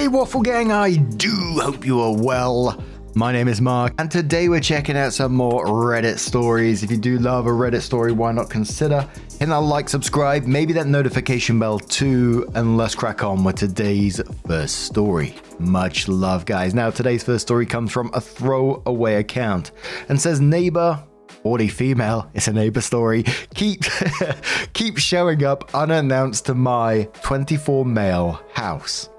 Hey Waffle Gang, I do hope you are well. My name is Mark, and today we're checking out some more Reddit stories. If you do love a Reddit story, why not consider hitting that like, subscribe, maybe that notification bell too, and let's crack on with today's first story. Much love, guys. Now, today's first story comes from a throwaway account and says neighbor, 40 female, it's a neighbor story, keep showing up unannounced to my 24 male house.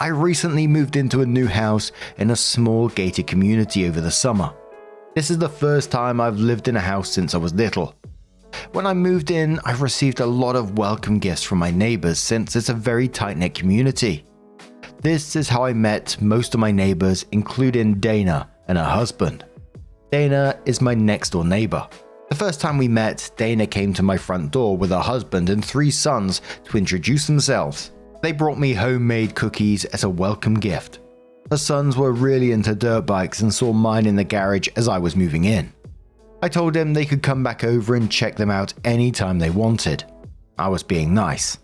I recently moved into a new house in a small gated community over the summer. This is the first time I've lived in a house since I was little. When I moved in, I received a lot of welcome gifts from my neighbors since it's a very tight-knit community. This is how I met most of my neighbors, including Dana and her husband. Dana is my next door neighbor. The first time we met, Dana came to my front door with her husband and 3 sons to introduce themselves. They brought me homemade cookies as a welcome gift. Her sons were really into dirt bikes and saw mine in the garage as I was moving in. I told them they could come back over and check them out anytime they wanted. I was being nice.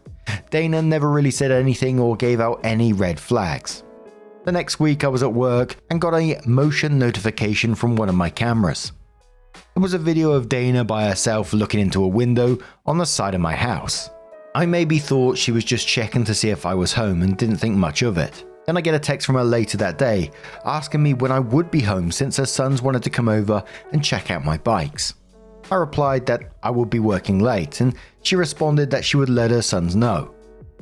Dana never really said anything or gave out any red flags. The next week I was at work and got a motion notification from one of my cameras. It was a video of Dana by herself looking into a window on the side of my house. I maybe thought she was just checking to see if I was home and didn't think much of it. Then I get a text from her later that day asking me when I would be home since her sons wanted to come over and check out my bikes. I replied that I would be working late, and she responded that she would let her sons know.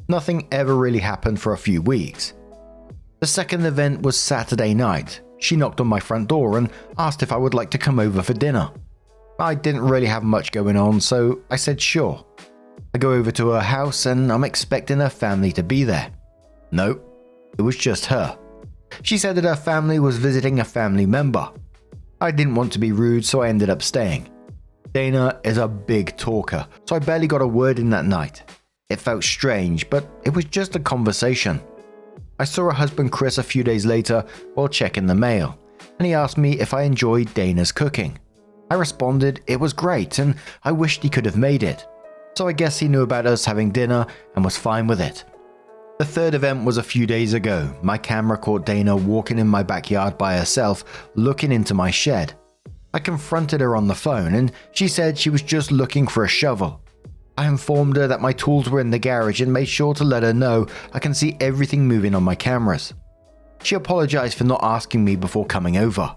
Nothing ever really happened for a few weeks. The second event was Saturday night. She knocked on my front door and asked if I would like to come over for dinner. I didn't really have much going on, so I said sure. I go over to her house and I'm expecting her family to be there. Nope, it was just her. She said that her family was visiting a family member. I didn't want to be rude, so I ended up staying. Dana is a big talker, so I barely got a word in that night. It felt strange, but it was just a conversation. I saw her husband Chris a few days later while checking the mail, and he asked me if I enjoyed Dana's cooking. I responded it was great and I wished he could have made it. So I guess he knew about us having dinner and was fine with it. The third event was a few days ago. My camera caught Dana walking in my backyard by herself, looking into my shed. I confronted her on the phone and she said she was just looking for a shovel. I informed her that my tools were in the garage and made sure to let her know I can see everything moving on my cameras. She apologized for not asking me before coming over.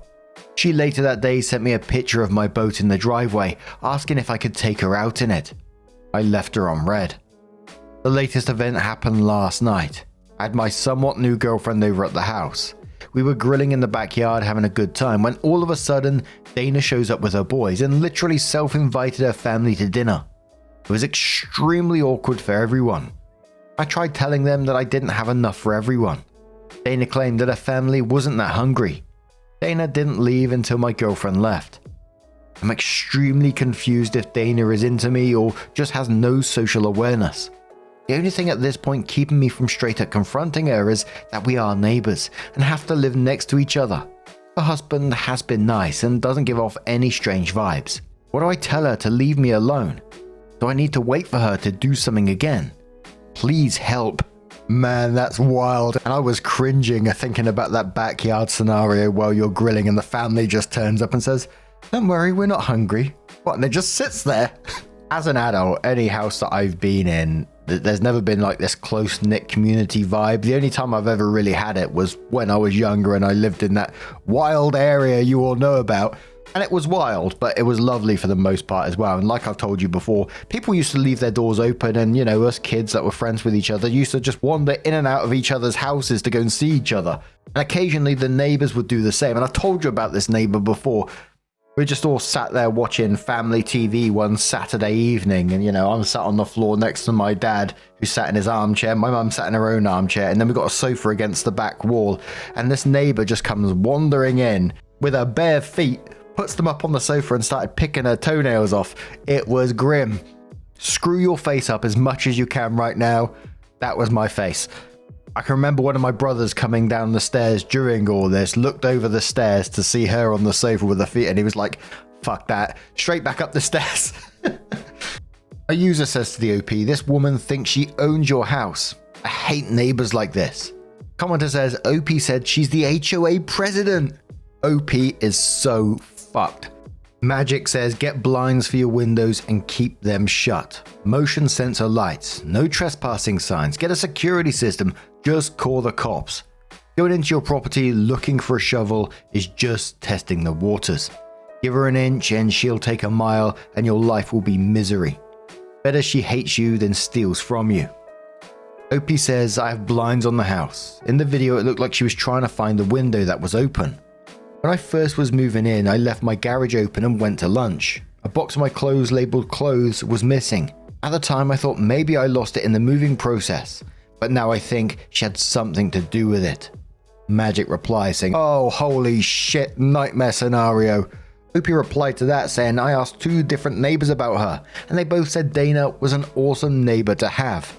She later that day sent me a picture of my boat in the driveway, asking if I could take her out in it. I left her on red. The latest event happened last night. I had my somewhat new girlfriend over at the house. We were grilling in the backyard having a good time when all of a sudden Dana shows up with her boys and literally self-invited her family to dinner. It was extremely awkward for everyone. I tried telling them that I didn't have enough for everyone. Dana claimed that her family wasn't that hungry. Dana didn't leave until my girlfriend left. I'm extremely confused if Dana is into me or just has no social awareness. The only thing at this point keeping me from straight up confronting her is that we are neighbors and have to live next to each other. Her husband has been nice and doesn't give off any strange vibes. What do I tell her to leave me alone? Do I need to wait for her to do something again? Please help. Man, that's wild. And I was cringing thinking about that backyard scenario while you're grilling and the family just turns up and says, "Don't worry, we're not hungry." What, and it just sits there? As an adult, any house that I've been in, there's never been like this close-knit community vibe. The only time I've ever really had it was when I was younger and I lived in that wild area you all know about. And it was wild, but it was lovely for the most part as well. And like I've told you before, people used to leave their doors open and, you know, us kids that were friends with each other used to just wander in and out of each other's houses to go and see each other. And occasionally the neighbors would do the same. And I told you about this neighbor before. We just all sat there watching family TV one Saturday evening. And, you know, I'm sat on the floor next to my dad, who sat in his armchair. My mum sat in her own armchair. And then we got a sofa against the back wall. And this neighbor just comes wandering in with her bare feet, puts them up on the sofa and started picking her toenails off. It was grim. Screw your face up as much as you can right now. That was my face. I can remember one of my brothers coming down the stairs during all this, looked over the stairs to see her on the sofa with her feet, and he was like, fuck that, straight back up the stairs. A user says to the OP, "This woman thinks she owns your house. I hate neighbors like this. Commenter says, OP said she's the HOA president. OP is so fucked. Magic says, get blinds for your windows and keep them shut. Motion sensor lights. No trespassing signs. Get a security system. Just call the cops. Going into your property looking for a shovel is just testing the waters. Give her an inch and she'll take a mile and your life will be misery. Better she hates you than steals from you. OP says, I have blinds on the house. In the video it looked like she was trying to find the window that was open. When I first was moving in, I left my garage open and went to lunch. A box of my clothes labeled clothes was missing. At the time I thought maybe I lost it in the moving process, but now I think she had something to do with it. Magic replies saying, oh holy shit, nightmare scenario. OP replied to that saying, I asked 2 different neighbors about her and they both said Dana was an awesome neighbor to have.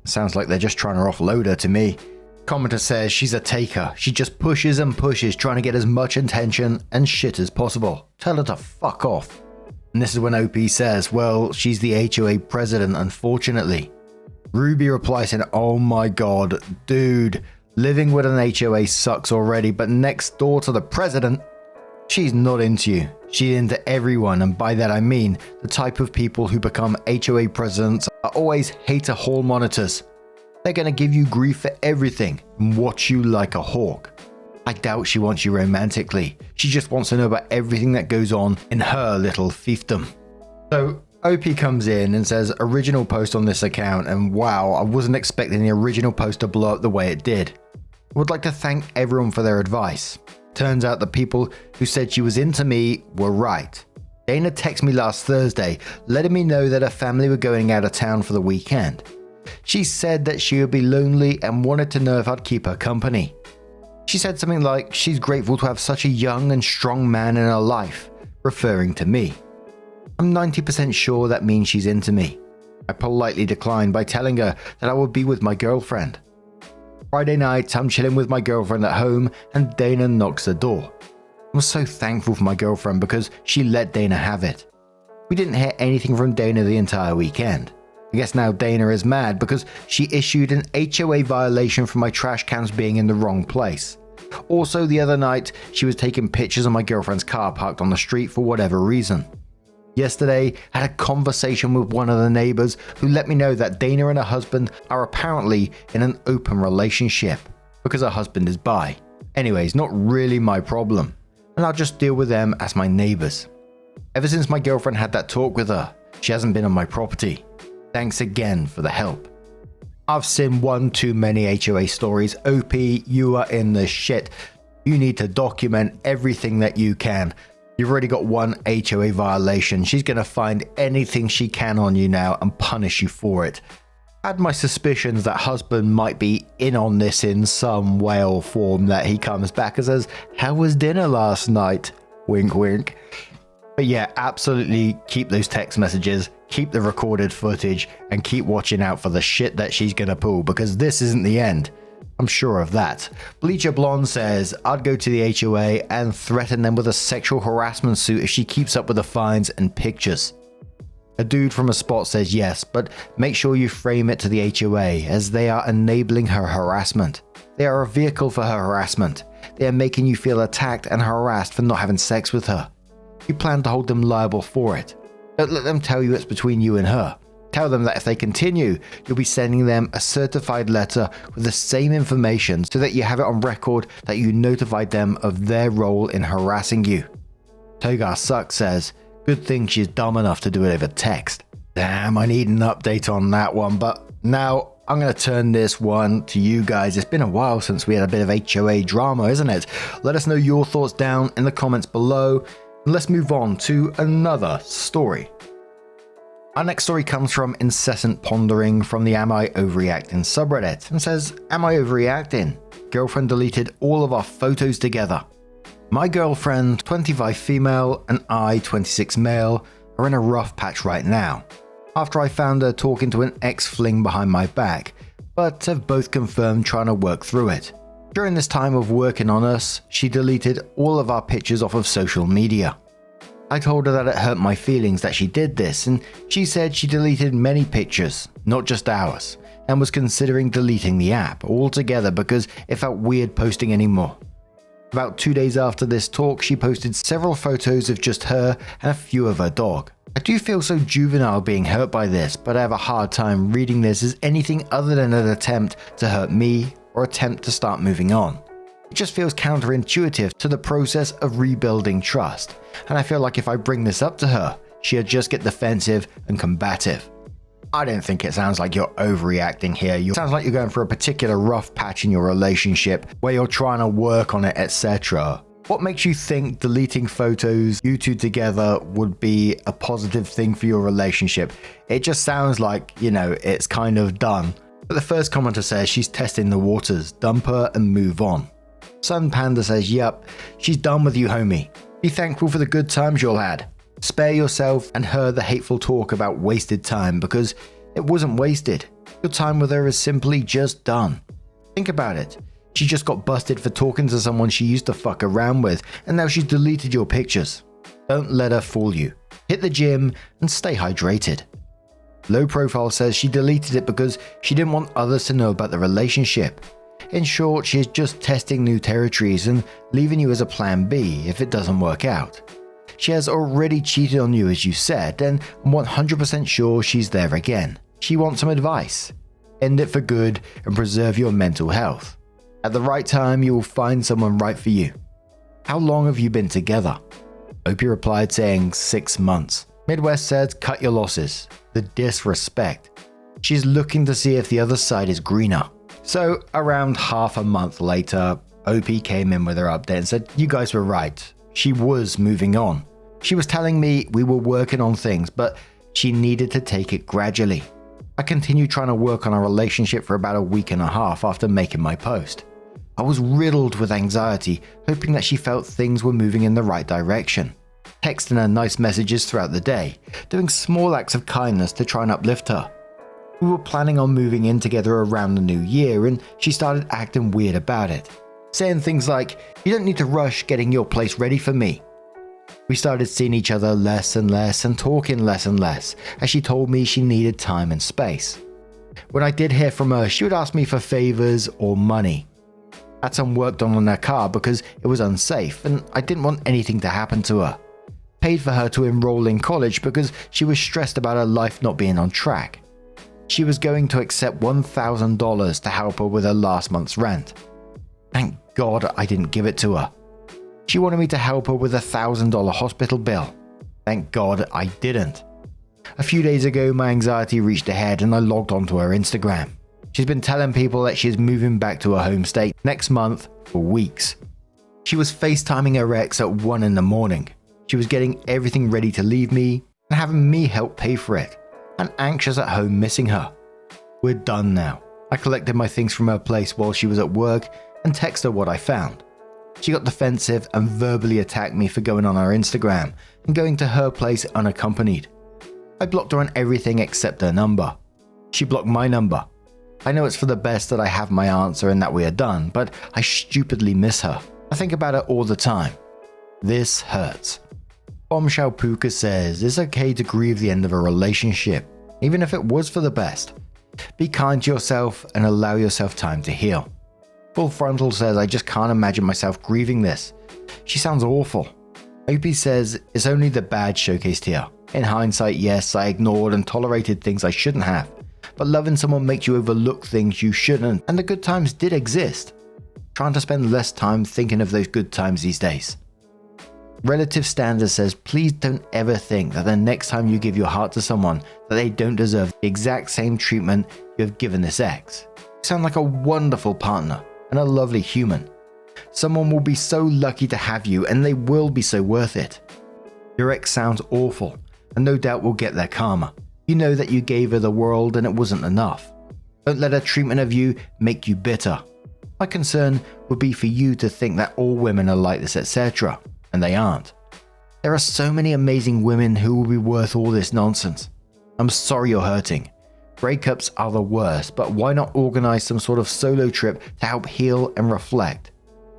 Sounds like they're just trying to offload her to me. Commenter says she's a taker. She just pushes and pushes, trying to get as much attention and shit as possible. Tell her to fuck off. And this is when OP says, well, she's the HOA president, unfortunately. Ruby replies saying, oh my god, dude, living with an HOA sucks already, but next door to the president, she's not into you. She's into everyone, and by that I mean the type of people who become HOA presidents are always hater hall monitors. They're gonna give you grief for everything and watch you like a hawk. I doubt she wants you romantically. She just wants to know about everything that goes on in her little fiefdom. So OP comes in and says original post on this account, and wow, I wasn't expecting the original post to blow up the way it did. I would like to thank everyone for their advice. Turns out the people who said she was into me were right. Dana texted me last Thursday letting me know that her family were going out of town for the weekend. She said that she would be lonely and wanted to know if I'd keep her company. She said something like she's grateful to have such a young and strong man in her life, referring to me. I'm 90% sure that means she's into me. I politely declined by telling her that I would be with my girlfriend. Friday night, I'm chilling with my girlfriend at home and Dana knocks the door. I was so thankful for my girlfriend because she let Dana have it. We didn't hear anything from Dana the entire weekend. I guess now Dana is mad because she issued an HOA violation for my trash cans being in the wrong place. Also, the other night, she was taking pictures of my girlfriend's car parked on the street for whatever reason. Yesterday, I had a conversation with one of the neighbors who let me know that Dana and her husband are apparently in an open relationship because her husband is bi. Anyways, not really my problem, and I'll just deal with them as my neighbors. Ever since my girlfriend had that talk with her, she hasn't been on my property. Thanks again for the help. I've seen one too many HOA stories. OP, you are in the shit. You need to document everything that you can. You've already got one HOA violation. She's going to find anything she can on you now and punish you for it. I had my suspicions that husband might be in on this in some way or form, that he comes back and says, how was dinner last night? Wink, wink. But yeah, absolutely keep those text messages, keep the recorded footage, and keep watching out for the shit that she's gonna pull, because this isn't the end. I'm sure of that. Bleacher Blonde says, I'd go to the HOA and threaten them with a sexual harassment suit if she keeps up with the fines and pictures. A dude from a spot says yes, but make sure you frame it to the HOA as they are enabling her harassment. They are a vehicle for her harassment. They are making you feel attacked and harassed for not having sex with her. You plan to hold them liable for it. Don't let them tell you it's between you and her. Tell them that if they continue, you'll be sending them a certified letter with the same information so that you have it on record that you notified them of their role in harassing you. Togar Sucks says, good thing she's dumb enough to do it over text. Damn, I need an update on that one, but now I'm going to turn this one to you guys. It's been a while since we had a bit of HOA drama, isn't it? Let us know your thoughts down in the comments below. Let's move on to another story. Our next story comes from Incessant Pondering from the Am I Overreacting subreddit and says, Am I overreacting? Girlfriend deleted all of our photos together. My girlfriend, 25 female, and I, 26 male, are in a rough patch right now. After I found her talking to an ex-fling behind my back, but have both confirmed trying to work through it. During this time of working on us, she deleted all of our pictures off of social media. I told her that it hurt my feelings that she did this, and she said she deleted many pictures, not just ours. and was considering deleting the app altogether because it felt weird posting anymore. About 2 days after this talk, she posted several photos of just her and a few of her dog. I do feel so juvenile being hurt by this, but I have a hard time reading this as anything other than an attempt to hurt me or attempt to start moving on. It just feels counterintuitive to the process of rebuilding trust, and I feel like if I bring this up to her, she'll just get defensive and combative. I don't think it sounds like you're overreacting here. It sounds like you're going for a particular rough patch in your relationship where you're trying to work on it, etc. What makes you think deleting photos you two together would be a positive thing for your relationship? It just sounds like, it's kind of done. But the first commenter says she's testing the waters, dump her and move on. Sun Panda says, yep, she's done with you, homie. Be thankful for the good times you'll had. Spare yourself and her the hateful talk about wasted time, because it wasn't wasted. Your time with her is simply just done. Think about it. She just got busted for talking to someone she used to fuck around with, and now she's deleted your pictures. Don't let her fool you. Hit the gym and stay hydrated. Low Profile says she deleted it because she didn't want others to know about the relationship. In short, she is just testing new territories and leaving you as a plan B if it doesn't work out. She has already cheated on you, as you said, and I'm 100% sure she's there again. She wants some advice. End it for good and preserve your mental health. At the right time, you will find someone right for you. How long have you been together? Opie replied saying 6 months. Midwest said, cut your losses. The disrespect. She's looking to see if the other side is greener. So around half a month later, Opie came in with her update and said, you guys were right. She was moving on. She was telling me we were working on things, but she needed to take it gradually. I continued trying to work on our relationship for about a week and a half after making my post. I was riddled with anxiety, hoping that she felt things were moving in the right direction. Texting her nice messages throughout the day, doing small acts of kindness to try and uplift her. We were planning on moving in together around the new year, and she started acting weird about it. Saying things like, you don't need to rush getting your place ready for me. We started seeing each other less and less and talking less and less, as she told me she needed time and space. When I did hear from her, she would ask me for favors or money. I had some work done on her car because it was unsafe and I didn't want anything to happen to her. Paid for her to enroll in college because she was stressed about her life not being on track. She was going to accept $1,000 to help her with her last month's rent. Thank God I didn't give it to her. She wanted me to help her with a $1,000 hospital bill. Thank God I didn't. A few days ago, my anxiety reached a head and I logged onto her Instagram. She's been telling people that she's moving back to her home state next month for weeks. She was FaceTiming her ex at 1 in the morning. She was getting everything ready to leave me and having me help pay for it, and anxious at home missing her. We're done now. I collected my things from her place while she was at work and texted her what I found. She got defensive and verbally attacked me for going on her Instagram and going to her place unaccompanied. I blocked her on everything except her number. She blocked my number. I know it's for the best that I have my answer and that we are done, but I stupidly miss her. I think about her all the time. This hurts. Bombshell Puka says it's okay to grieve the end of a relationship, even if it was for the best. Be kind to yourself and allow yourself time to heal. Full Frontal says, I just can't imagine myself grieving this. She sounds awful. Opie says, it's only the bad showcased here. In hindsight, yes, I ignored and tolerated things I shouldn't have. But loving someone makes you overlook things you shouldn't, and the good times did exist. Trying to spend less time thinking of those good times these days. Relative Standard says, please don't ever think that the next time you give your heart to someone that they don't deserve the exact same treatment you have given this ex. You sound like a wonderful partner and a lovely human. Someone will be so lucky to have you and they will be so worth it. Your ex sounds awful and no doubt will get their karma. You know that you gave her the world and it wasn't enough. Don't let her treatment of you make you bitter. My concern would be for you to think that all women are like this, etc. And they aren't. There are so many amazing women who will be worth all this nonsense. I'm sorry you're hurting. Breakups are the worst, but why not organize some sort of solo trip to help heal and reflect?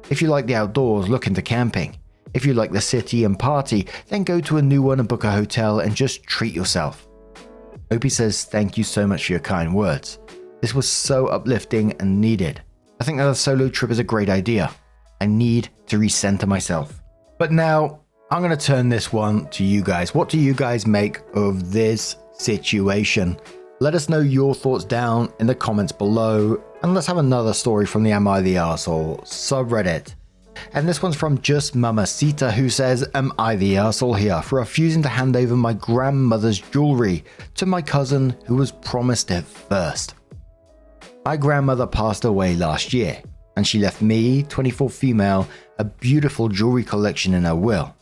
If you like the outdoors, look into camping. If you like the city and party, then go to a new one and book a hotel and just treat yourself. Opie says, thank you so much for your kind words. This was so uplifting and needed. I think that a solo trip is a great idea. I need to recenter myself. But now, I'm going to turn this one to you guys. What do you guys make of this situation? Let us know your thoughts down in the comments below. And let's have another story from the Am I the Arsehole subreddit. And this one's from justmamacita, who says, am I the arsehole here for refusing to hand over my grandmother's jewelry to my cousin who was promised it first? My grandmother passed away last year, and she left me, 24 female, a beautiful jewelry collection in her will.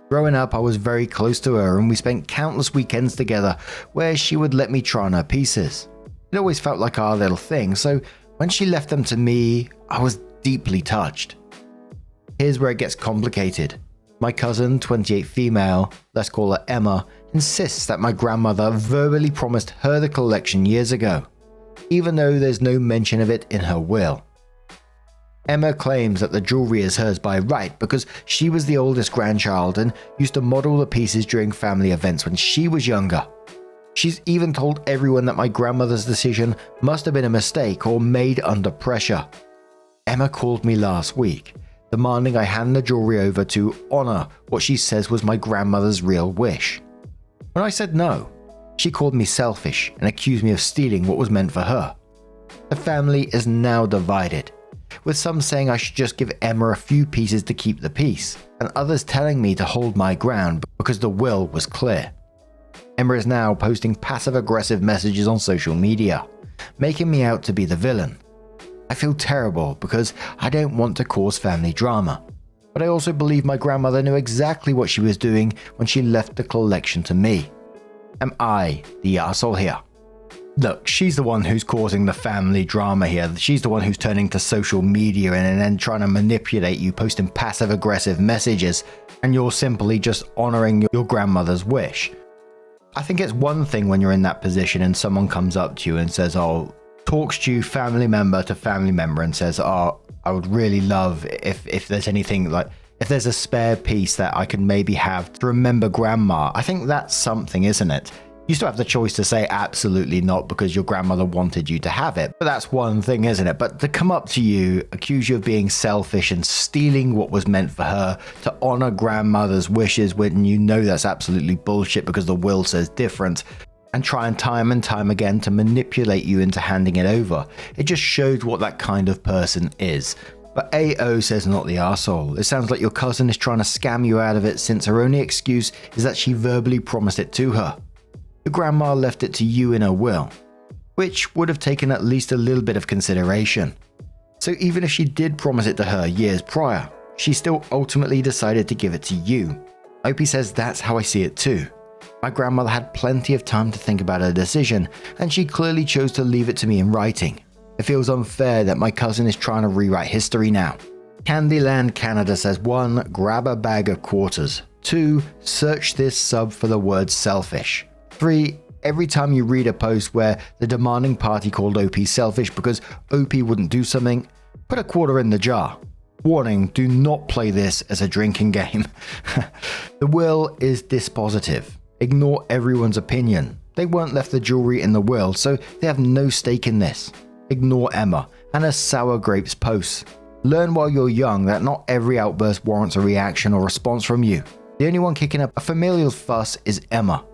Growing up, I was very close to her, and we spent countless weekends together where she would let me try on her pieces. It always felt like our little thing, so when she left them to me, I was deeply touched. Here's where it gets complicated. My cousin, 28 female, let's call her Emma, insists that my grandmother verbally promised her the collection years ago, even though there's no mention of it in her will. Emma claims that the jewelry is hers by right because she was the oldest grandchild and used to model the pieces during family events when she was younger. She's even told everyone that my grandmother's decision must have been a mistake or made under pressure. Emma called me last week, demanding I hand the jewelry over to honor what she says was my grandmother's real wish. When I said no, she called me selfish and accused me of stealing what was meant for her. The family is now divided, with some saying I should just give Emma a few pieces to keep the peace, and others telling me to hold my ground because the will was clear. Emma is now posting passive-aggressive messages on social media, making me out to be the villain. I feel terrible because I don't want to cause family drama, but I also believe my grandmother knew exactly what she was doing when she left the collection to me. Am I the arsehole here? Look, she's the one who's causing the family drama here. She's the one who's turning to social media and then trying to manipulate you, posting passive-aggressive messages, and you're simply just honoring your grandmother's wish. I think it's one thing when you're in that position and someone comes up to you and says, talks to you family member to family member and says, I would really love if there's anything like, if there's a spare piece that I can maybe have to remember grandma. I think that's something, isn't it? You still have the choice to say absolutely not because your grandmother wanted you to have it. But that's one thing, isn't it? But to come up to you, accuse you of being selfish and stealing what was meant for her to honor grandmother's wishes when you know that's absolutely bullshit because the will says different, and try and time again to manipulate you into handing it over. It just shows what that kind of person is. But AO says not the arsehole. It sounds like your cousin is trying to scam you out of it since her only excuse is that she verbally promised it to her. Your grandma left it to you in her will, which would have taken at least a little bit of consideration. So even if she did promise it to her years prior, she still ultimately decided to give it to you. Opie says that's how I see it too. My grandmother had plenty of time to think about her decision, and she clearly chose to leave it to me in writing. It feels unfair that my cousin is trying to rewrite history now. Candyland Canada says 1. Grab a bag of quarters. 2. Search this sub for the word selfish. 3. Every time you read a post where the demanding party called OP selfish because OP wouldn't do something, put a quarter in the jar. Warning, do not play this as a drinking game. The will is dispositive. Ignore everyone's opinion. They weren't left the jewelry in the will, so they have no stake in this. Ignore Emma and her sour grapes posts. Learn while you're young that not every outburst warrants a reaction or response from you. The only one kicking up a familial fuss is Emma.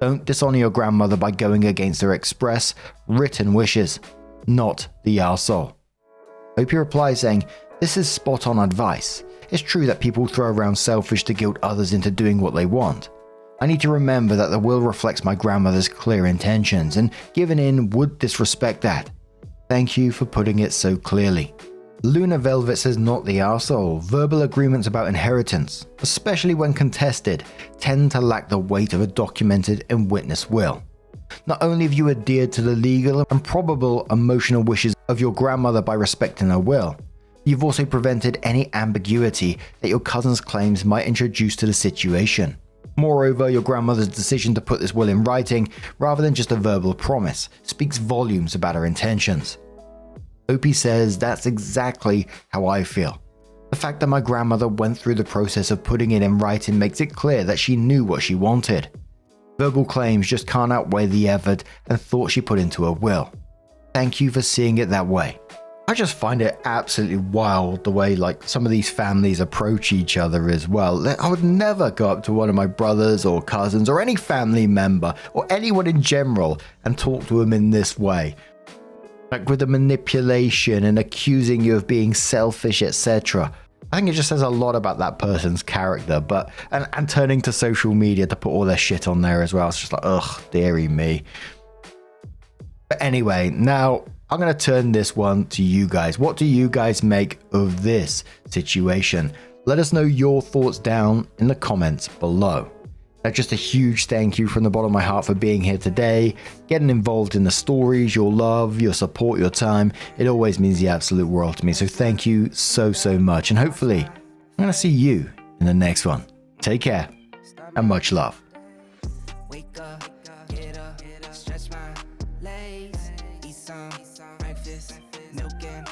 Don't dishonor your grandmother by going against her express, written wishes. Not the arsehole. Opie replies saying, this is spot on advice. It's true that people throw around selfish to guilt others into doing what they want. I need to remember that the will reflects my grandmother's clear intentions, and giving in would disrespect that. Thank you for putting it so clearly. Luna Velvet says not the arsehole. Verbal agreements about inheritance, especially when contested, tend to lack the weight of a documented and witnessed will. Not only have you adhered to the legal and probable emotional wishes of your grandmother by respecting her will, you've also prevented any ambiguity that your cousin's claims might introduce to the situation. Moreover, your grandmother's decision to put this will in writing, rather than just a verbal promise, speaks volumes about her intentions. Opie says that's exactly how I feel. The fact that my grandmother went through the process of putting it in writing makes it clear that she knew what she wanted. Verbal claims just can't outweigh the effort and thought she put into her will. Thank you for seeing it that way. I just find it absolutely wild the way like some of these families approach each other as well. I would never go up to one of my brothers or cousins or any family member or anyone in general and talk to them in this way. Like with the manipulation and accusing you of being selfish, etc. I think it just says a lot about that person's character, and turning to social media to put all their shit on there as well. It's just like, ugh, dearie me. But anyway, now I'm going to turn this one to you guys. What do you guys make of this situation? Let us know your thoughts down in the comments below. Now, just a huge thank you from the bottom of my heart for being here today, getting involved in the stories, your love, your support, your time. It always means the absolute world to me. So thank you so, so much. And hopefully I'm going to see you in the next one. Take care and much love. Wake up, get up, stretch my legs, eat some breakfast, milk and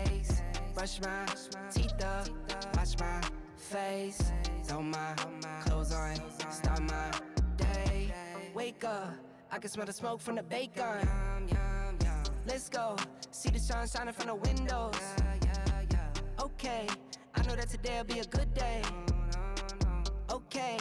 eggs, brush my teeth up, wash my face, throw my clothes on, start my day. Wake up, I can smell the smoke from the bacon. Let's go, see the sun shining from the windows. Okay, I know that today'll be a good day. Okay.